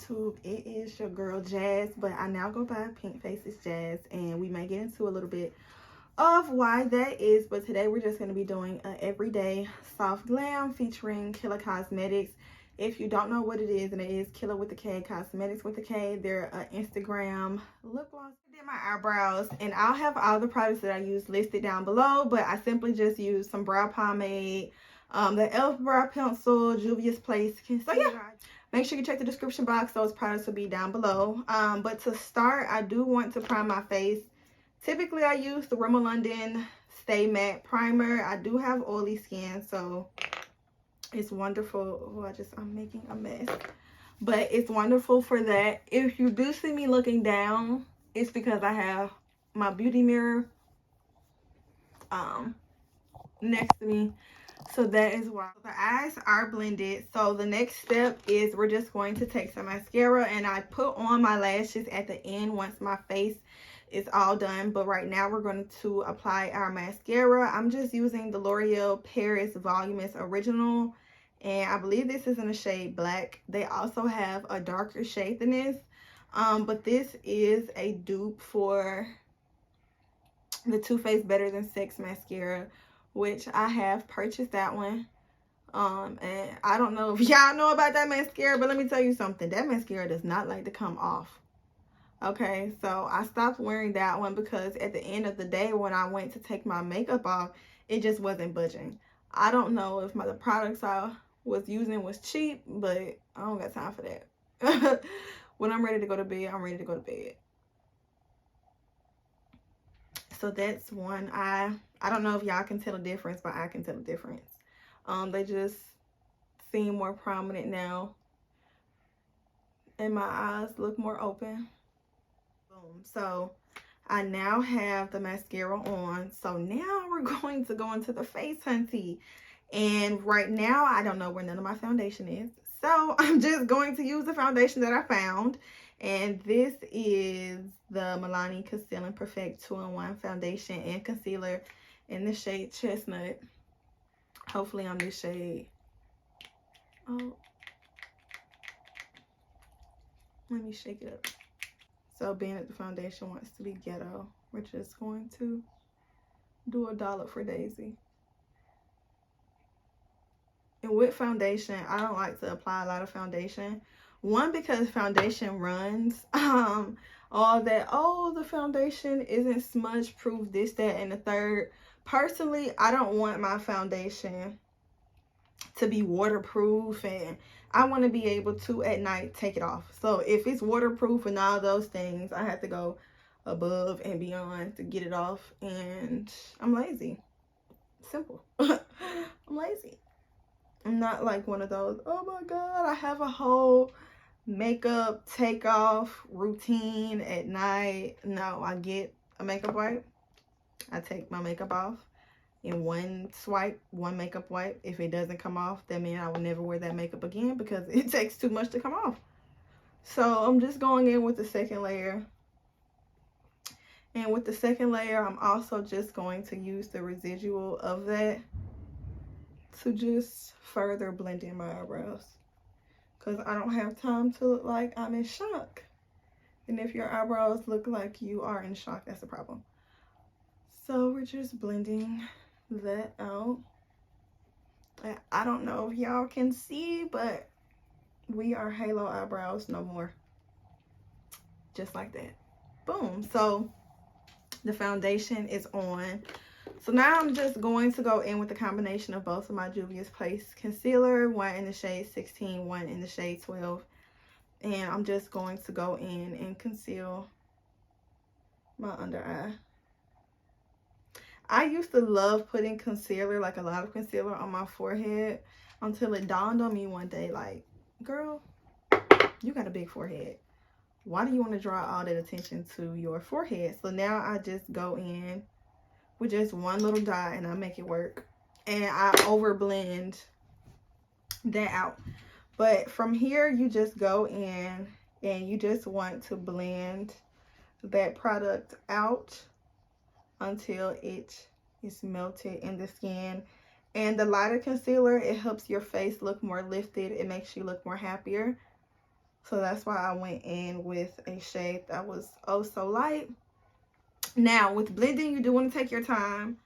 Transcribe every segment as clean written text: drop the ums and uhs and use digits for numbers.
YouTube? It is your girl Jazz, but I now go by Pinkk.Facess Jazz, and we may get into a little bit of why that is. But today we're just going to be doing an everyday soft glam featuring Killa Cosmetics. If you don't know what it is, and it is Killa with the K, Cosmetics with the K. They're an Instagram lip gloss. I did my eyebrows, and I'll have all the products that I use listed down below, but I simply just use some brow pomade, the e.l.f. brow pencil, Juvias place. So yeah, make sure you check the description box. Those products will be down below. But to start, I do want to prime my face. Typically, I use the Rimmel London Stay Matte Primer. I do have oily skin, so it's wonderful. Oh, I'm making a mess. But it's wonderful for that. If you do see me looking down, it's because I have my beauty mirror next to me. So that is why. The eyes are blended. So the next step is we're just going to take some mascara, and I put on my lashes at the end once my face is all done. But right now we're going to apply our mascara. I'm just using the L'Oreal Paris Voluminous Original, and I believe this is in the shade Black. They also have a darker shade than this, but this is a dupe for the Too Faced Better Than Sex mascara, which I have purchased that one. And I don't know if y'all know about that mascara, but let me tell you something. That mascara does not like to come off. Okay, so I stopped wearing that one because at the end of the day, when I went to take my makeup off, it just wasn't budging. I don't know if the products I was using was cheap, but I don't got time for that. When I'm ready to go to bed, I'm ready to go to bed. So that's one eye. I don't know if y'all can tell a difference, but I can tell a difference. They just seem more prominent now, and my eyes look more open. Boom. So I now have the mascara on. So now we're going to go into the face, hunty. And right now I don't know where none of my foundation is, so I'm just going to use the foundation that I found. And this is the Milani Conceal and Perfect 2-in-1 foundation and concealer in the shade Chestnut. Hopefully I'm this shade. Oh, let me shake it up. So being that the foundation wants to be ghetto, we're just going to do a dollop for Daisy. And with foundation, I don't like to apply a lot of foundation. One, because foundation runs. All that, oh, the foundation isn't smudge proof, this, that, and the third. Personally, I don't want my foundation to be waterproof, and I want to be able to at night take it off. So if it's waterproof and all those things, I have to go above and beyond to get it off, and I'm lazy. Simple. I'm lazy. I'm not like one of those, oh my god, I have a whole makeup take off routine at night. No, I get a makeup wipe. I take my makeup off in one swipe, one makeup wipe. If it doesn't come off, that means I will never wear that makeup again because it takes too much to come off. So I'm just going in with the second layer. And with the second layer, I'm also just going to use the residual of that to just further blend in my eyebrows, because I don't have time to look like I'm in shock. And if your eyebrows look like you are in shock, that's a problem. So we're just blending that out. I don't know if y'all can see, but we are halo eyebrows no more. Just like that. Boom. So the foundation is on. So now I'm just going to go in with the combination of both of my Juvias Place concealer, one in the shade 16, one in the shade 12. And I'm just going to go in and conceal my under eye. I used to love putting concealer, like a lot of concealer, on my forehead until it dawned on me one day, like, girl, you got a big forehead. Why do you want to draw all that attention to your forehead? So now I just go in with just one little dot and I make it work, and I over blend that out. But from here, you just go in and you just want to blend that product out until it is melted in the skin. And the lighter concealer, it helps your face look more lifted. It makes you look more happier. So that's why I went in with a shade that was oh so light. Now with blending, you do want to take your time.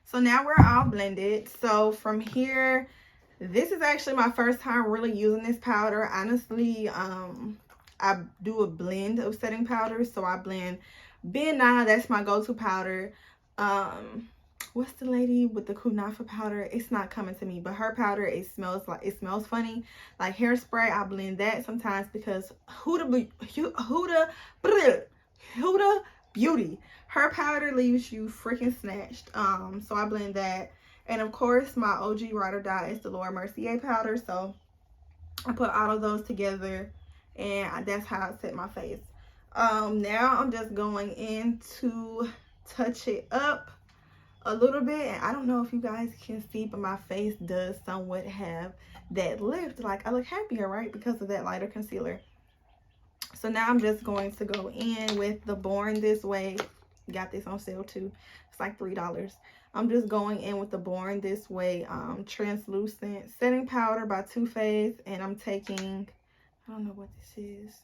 So now we're all blended. So from here, this is actually my first time really using this powder. Honestly, I do a blend of setting powders. So I blend Ben9, that's my go-to powder. What's the lady with the Kunafa powder? It's not coming to me, but her powder, it smells funny. Like hairspray, I blend that sometimes because Huda Beauty, her powder leaves you freaking snatched. So I blend that. And of course, my OG ride or die is the Laura Mercier powder. So I put all of those together, and that's how I set my face. Now I'm just going in to touch it up a little bit. And I don't know if you guys can see, but my face does somewhat have that lift. Like I look happier, right? Because of that lighter concealer. So now I'm just going to go in with the Born This Way. Got this on sale too. It's like $3. I'm just going in with the Born This Way translucent setting powder by Too Faced, and I'm taking, I don't know what this is,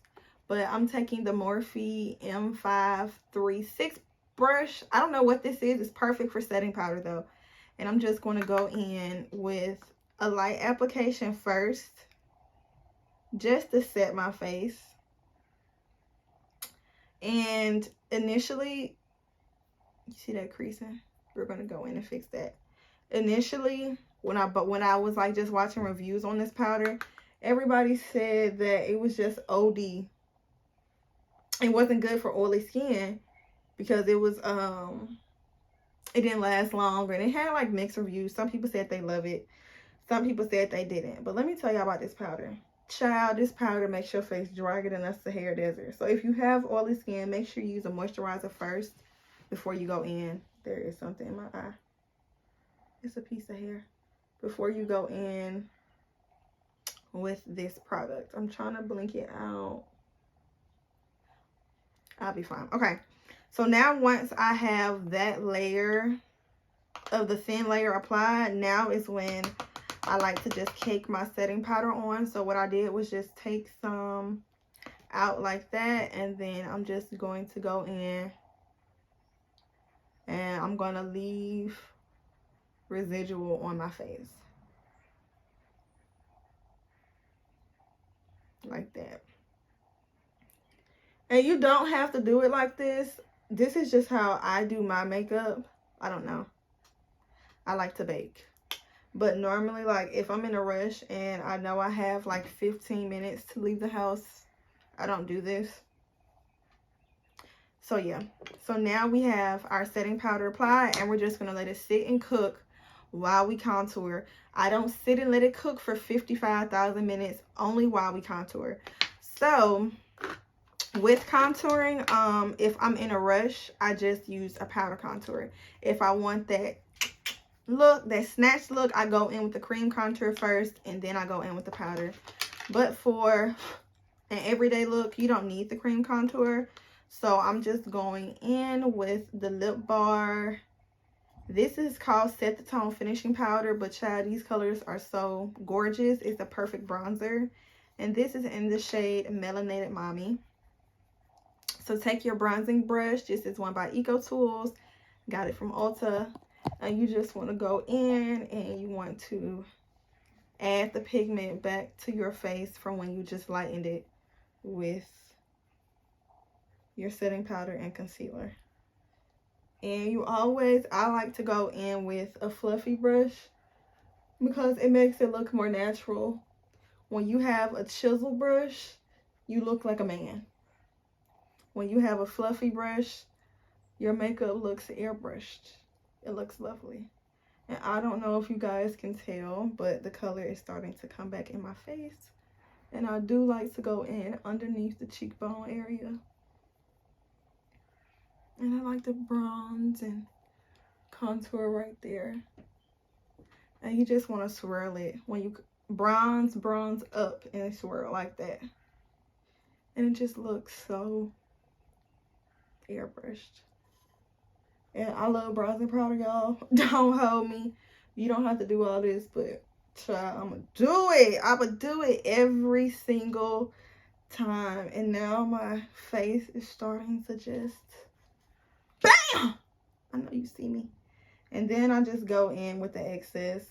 but I'm taking the Morphe M536 brush. I don't know what this is. It's perfect for setting powder though. And I'm just going to go in with a light application first, just to set my face. And initially, you see that creasing? We're gonna go in and fix that. Initially, when I was like just watching reviews on this powder, everybody said that it was just OD. It wasn't good for oily skin because it was it didn't last long, and it had like mixed reviews. Some people said they love it, some people said they didn't. But let me tell y'all about this powder. Child, this powder makes your face drier than a Sahara Desert. So if you have oily skin, make sure you use a moisturizer first before you go in. There is something in my eye. It's a piece of hair. Before you go in with this product. I'm trying to blink it out. I'll be fine. Okay. So now once I have that layer of the thin layer applied, now is when I like to just cake my setting powder on. So what I did was just take some out like that, and then I'm just going to go in and I'm going to leave residual on my face. Like that. And you don't have to do it like this. This is just how I do my makeup. I don't know. I like to bake. But normally, like, if I'm in a rush and I know I have like 15 minutes to leave the house, I don't do this. So, yeah. So, now we have our setting powder applied, and we're just going to let it sit and cook while we contour. I don't sit and let it cook for 55,000 minutes, only while we contour. So, with contouring, if I'm in a rush, I just use a powder contour. If I want that look, that snatch look, I go in with the cream contour first, and then I go in with the powder. But for an everyday look, you don't need the cream contour. So I'm just going in with the Lip Bar. This is called Set the Tone Finishing Powder, but child, these colors are so gorgeous. It's a perfect bronzer. And this is in the shade Melanated Mommy. So take your bronzing brush. This is one by Eco Tools. Got it from Ulta. And you just want to go in and you want to add the pigment back to your face from when you just lightened it with your setting powder and concealer. And you always, I like to go in with a fluffy brush because it makes it look more natural. When you have a chisel brush, you look like a man. When you have a fluffy brush, your makeup looks airbrushed. It looks lovely. And I don't know if you guys can tell, but the color is starting to come back in my face. And I do like to go in underneath the cheekbone area. And I like to bronze and contour right there. And you just want to swirl it. When you bronze up and swirl like that. And it just looks so airbrushed. And I love bronzing powder, y'all. Don't hold me. You don't have to do all this, but child, I'm gonna do it. I'm gonna do it every single time, and now my face is starting to just bam. I know you see me. And then I just go in with the excess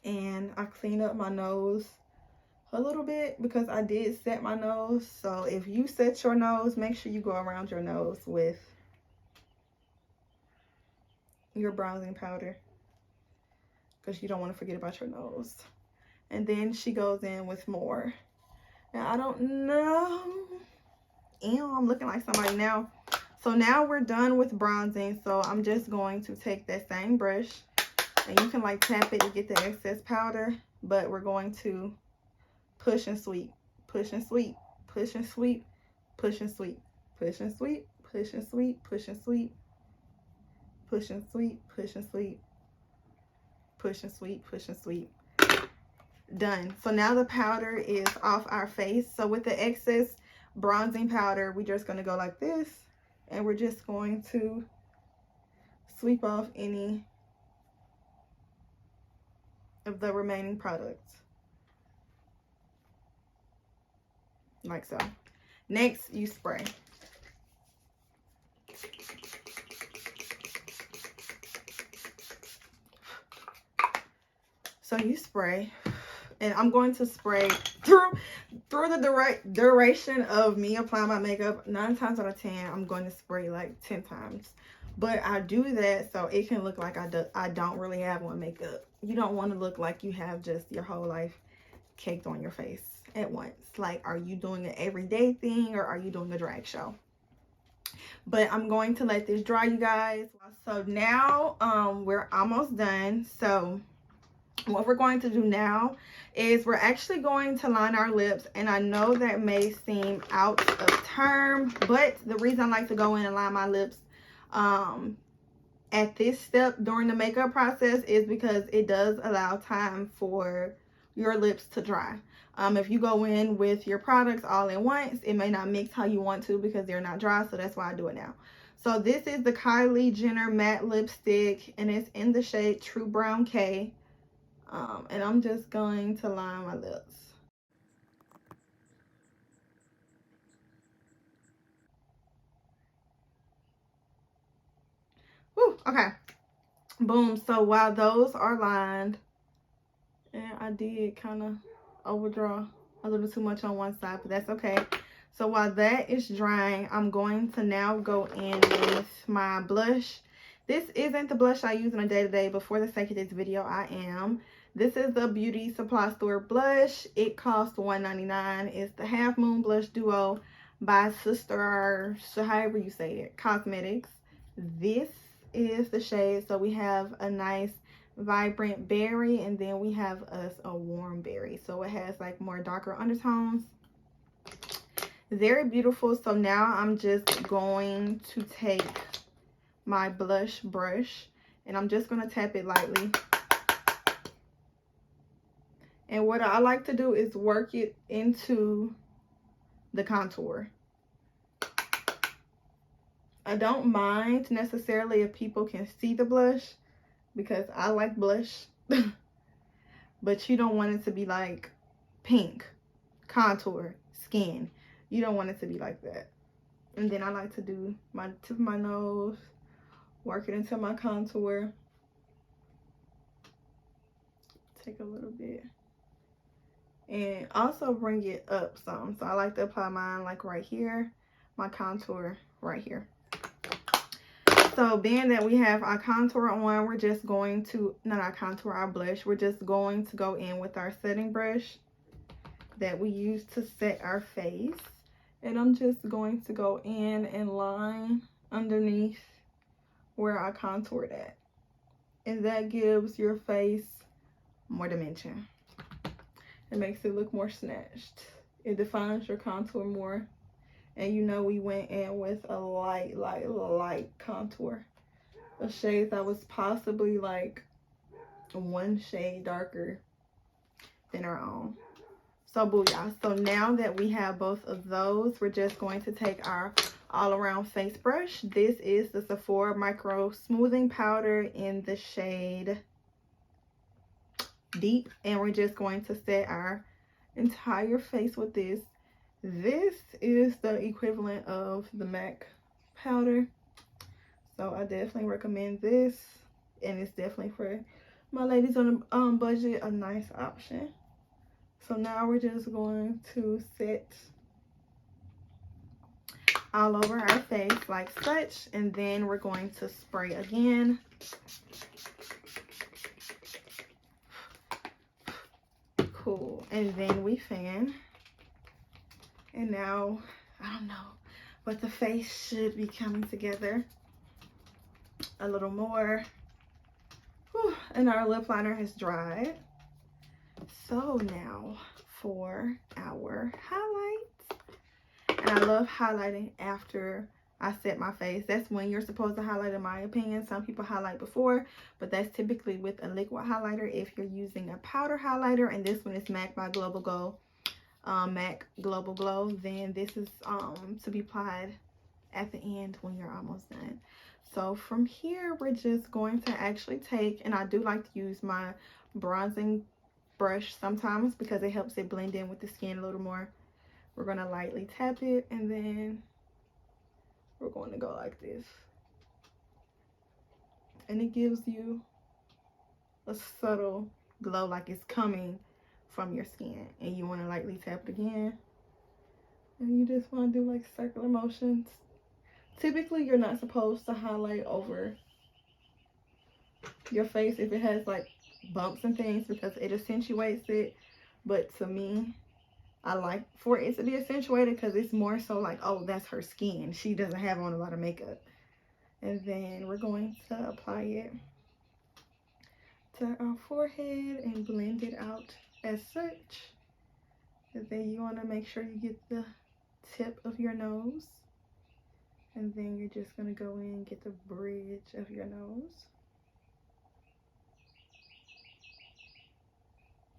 and I clean up my nose a little bit because I did set my nose. So if you set your nose, make sure you go around your nose with your bronzing powder because you don't want to forget about your nose. And then she goes in with more. Now I don't know. Ew, I'm looking like somebody now. So now we're done with bronzing. So I'm just going to take that same brush, and you can like tap it to get the excess powder, but we're going to push and sweep, push and sweep, push and sweep, push and sweep, push and sweep, push and sweep, push and sweep, push and sweep, push and sweep, push and sweep, push and sweep. Done. So now the powder is off our face. So with the excess bronzing powder, we're just going to go like this, and we're just going to sweep off any of the remaining products like so. Next, you spray. So you spray, and I'm going to spray through the duration of me applying my makeup. 9 times out of 10, I'm going to spray like 10 times. But I do that so it can look like I don't really have on makeup. You don't want to look like you have just your whole life caked on your face at once. Like, are you doing an everyday thing or are you doing a drag show? But I'm going to let this dry, you guys. So now we're almost done. So what we're going to do now is we're actually going to line our lips, and I know that may seem out of term, but the reason I like to go in and line my lips at this step during the makeup process is because it does allow time for your lips to dry. If you go in with your products all at once, it may not mix how you want to because they're not dry, so that's why I do it now. So this is the Kylie Jenner matte lipstick, and it's in the shade True Brown K. And I'm just going to line my lips. Whew, okay. Boom. So while those are lined, and I did kind of overdraw a little too much on one side, but that's okay. So while that is drying, I'm going to now go in with my blush. This isn't the blush I use on a day-to-day, but for the sake of this video, I am. This is the Beauty Supply Store blush. It costs $1.99. It's the Half Moon Blush Duo by Sistar, so however you say it, Cosmetics. This is the shade. So we have a nice vibrant berry, and then we have us a warm berry. So it has like more darker undertones. Very beautiful. So now I'm just going to take my blush brush, and I'm just going to tap it lightly. And what I like to do is work it into the contour. I don't mind necessarily if people can see the blush because I like blush. But you don't want it to be like pink, contour, skin. You don't want it to be like that. And then I like to do my tip of my nose, work it into my contour. Take a little bit. And also bring it up some. So I like to apply mine like right here, my contour right here. So being that we have our contour on, we're just going to, not our contour, our blush, we're just going to go in with our setting brush that we use to set our face. And I'm just going to go in and line underneath where I contoured at. And that gives your face more dimension. It makes it look more snatched. It defines your contour more. And you know we went in with a light contour. A shade that was possibly like 1 shade darker than our own. So booyah. So now that we have both of those, we're just going to take our all around face brush. This is the Sephora Micro Smoothing Powder in the shade Deep, and we're just going to set our entire face with this. This is the equivalent of the MAC powder, so I definitely recommend this, and it's definitely for my ladies on a budget, a nice option. So now we're just going to set all over our face like such, and then we're going to spray again. Cool. And then we fan. And now, I don't know, but the face should be coming together a little more. Whew. And our lip liner has dried. So now for our highlights. And I love highlighting after I set my face. That's when you're supposed to highlight, in my opinion. Some people highlight before, but that's typically with a liquid highlighter. If you're using a powder highlighter, and this one is MAC by Global Glow, MAC Global Glow, then this is to be applied at the end when you're almost done. So from here, we're just going to actually take, and I do like to use my bronzing brush sometimes because it helps it blend in with the skin a little more. We're going to lightly tap it, and then we're going to go like this. And it gives you a subtle glow, like it's coming from your skin. And you want to lightly tap it again. And you just want to do like circular motions. Typically, you're not supposed to highlight over your face if it has like bumps and things, because it accentuates it. But to me, I like for it to be accentuated because it's more so like, oh, that's her skin. She doesn't have on a lot of makeup. And then we're going to apply it to our forehead and blend it out as such. And then you want to make sure you get the tip of your nose. And then you're just going to go in and get the bridge of your nose.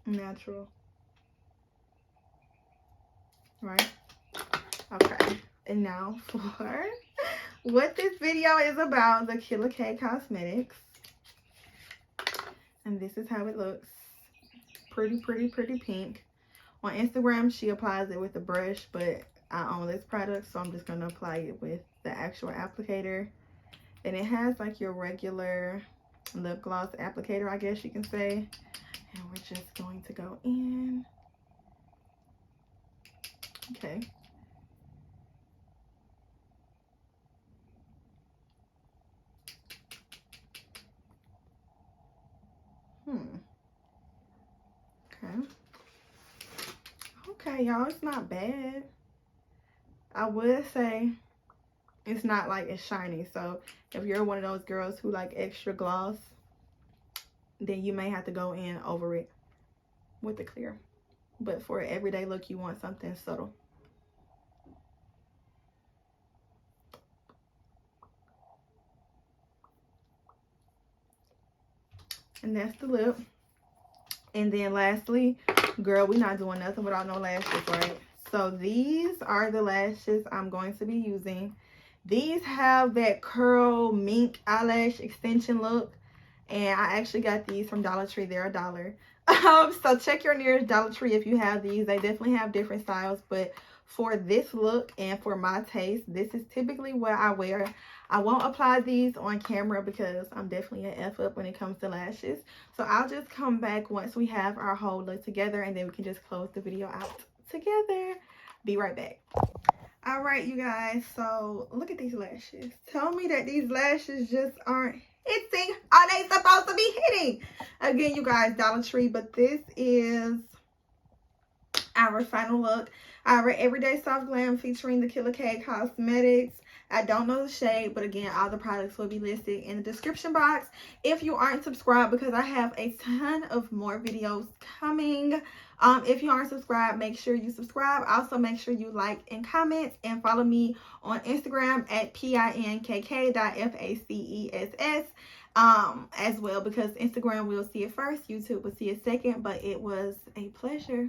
Natural. Right? Okay. And now for what this video is about, the Killa K Cosmetics. And this is how it looks. Pretty, pretty, pretty pink. On Instagram, she applies it with a brush, but I own this product, so I'm just going to apply it with the actual applicator. And it has like your regular lip gloss applicator, I guess you can say. And we're just going to go in. Okay. Okay, y'all, it's not bad. I would say it's not like it's shiny. So if you're one of those girls who like extra gloss, then you may have to go in over it with the clear. But for an everyday look, you want something subtle. And that's the lip. And then lastly, girl, we're not doing nothing without no lashes, right? So these are the lashes I'm going to be using. These have that curl mink eyelash extension look. And I actually got these from Dollar Tree. They're $1. So check your nearest Dollar Tree if you have these. They definitely have different styles. But for this look and for my taste, this is typically what I wear. I won't apply these on camera because I'm definitely an F up when it comes to lashes. So I'll just come back once we have our whole look together, and then we can just close the video out together. Be right back. All right, you guys. So look at these lashes. Tell me that these lashes just aren't hitting. Are they supposed to be hitting? Again, you guys, Dollar Tree. But this is our final look. Our Everyday Soft Glam featuring the Killa K Cosmetics. I don't know the shade, but again, all the products will be listed in the description box. If you aren't subscribed, because I have a ton of more videos coming. If you aren't subscribed, make sure you subscribe. Also, make sure you like and comment, and follow me on Instagram at pinkk.facess as well, because Instagram will see it first, YouTube will see it second. But it was a pleasure.